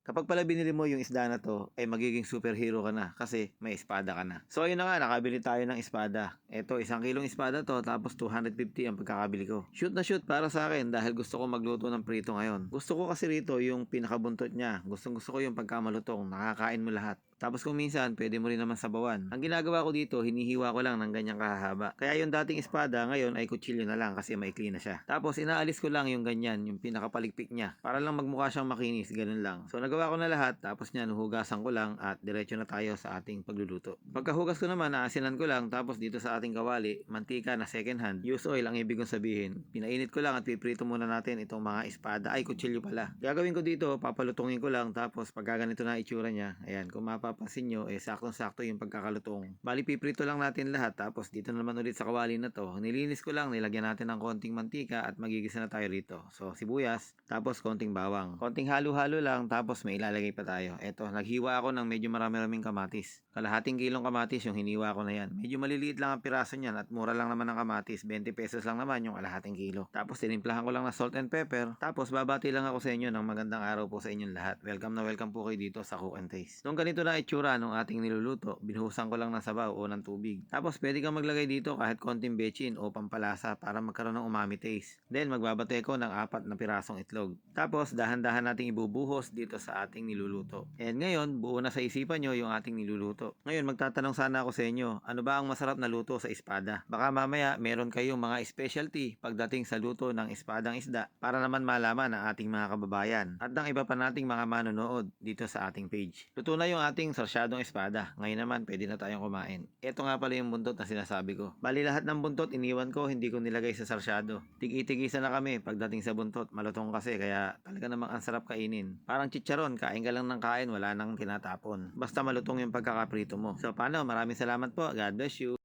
Kapag pala binili mo yung isda na to, ay magiging superhero ka na kasi may espada ka na. So ayun na nga, nakabili tayo ng espada. Ito, 1 kilong espada to, tapos 250 ang pagkakabili ko. Shoot na shoot para sa akin dahil gusto ko magluto ng prito ngayon. Gusto ko kasi rito yung pinakabuntot niya. Gustong gusto ko yung pagkamalutong, nakakain mo lahat. Tapos kung minsan, pwede mo rin naman sabawan. Ang ginagawa ko dito, hinihiwa ko lang ng ganyang kahaba. Kaya yung dating espada, ngayon ay kutsilyo na lang kasi maikli na siya. Tapos inaalis ko lang yung ganyan, yung pinakapaligpik niya. Para lang magmukha siyang makinis, ganun lang. So nagawa ko na lahat, tapos niyan, hugasan ko lang at diretso na tayo sa ating pagluluto. Pagkahugas ko naman, naasinan ko lang, tapos dito sa ating kawali, mantika na second hand. Use oil ang ibig kong sabihin. Pinainit ko lang at piprito muna natin itong mga espada. Ay, kutsilyo pala. Gagawin ko dito, papalutungin ko lang, tapos pag ganito na itsura niya, ayan, kung mapapansin nyo, saktong-sakto yung pagkakalutong. Bali, piprito lang natin lahat, tapos dito naman ulit sa kawali na to, nilinis ko lang, nilagyan natin ng konting mantika at magigisa na tayo rito. So, sibuyas, tapos konting bawang. Konting halo-halo lang, tapos may ilalagay pa tayo. Eto, naghiwa ako ng medyo marami-raming kamatis. Kalahating kilong kamatis yung hiniwa ko na yan. Medyo maliliit lang ang piraso niyan at mura lang naman ang kamatis. 20 pesos lang naman yung kalahating kilo. Tapos tinimplahan ko lang na salt and pepper. Tapos babati lang ako sa inyo ng magandang araw po sa inyong lahat. Welcome na welcome po kayo dito sa Cook and Taste. Nung ganito na itsura nung ating niluluto, binuhusan ko lang ng sabaw o ng tubig. Tapos pwede kang maglagay dito kahit konting bechin o pampalasa para magkaroon ng umami taste. Then magbabate ko ng 4 na pirasong itlog. Tapos dahan-dahan nating ibubuhos dito sa ating niluluto. And ngayon, buo na sa isipan nyo yung ating niluluto. Ngayon, magtatanong sana ako sa inyo, ano ba ang masarap na luto sa espada? Baka mamaya meron kayong mga specialty pagdating sa luto ng espadang isda para naman malaman ng ating mga kababayan at ng iba pa nating mga manonood dito sa ating page. Luto na yung ating sarsyadong espada. Ngayon naman, pwede na tayong kumain. Ito nga pala yung buntot na sinasabi ko. Bali lahat ng buntot iniwan ko, hindi ko nilagay sa sarsyado. Tig-itigisa na kami pagdating sa buntot. Malutong kasi kaya talaga namang ang sarap kainin. Parang chicharon, kain ka lang ng kain, wala nang tinatapon. Basta malutong yung pagkakaprito mo. So paano? Maraming salamat po. God bless you.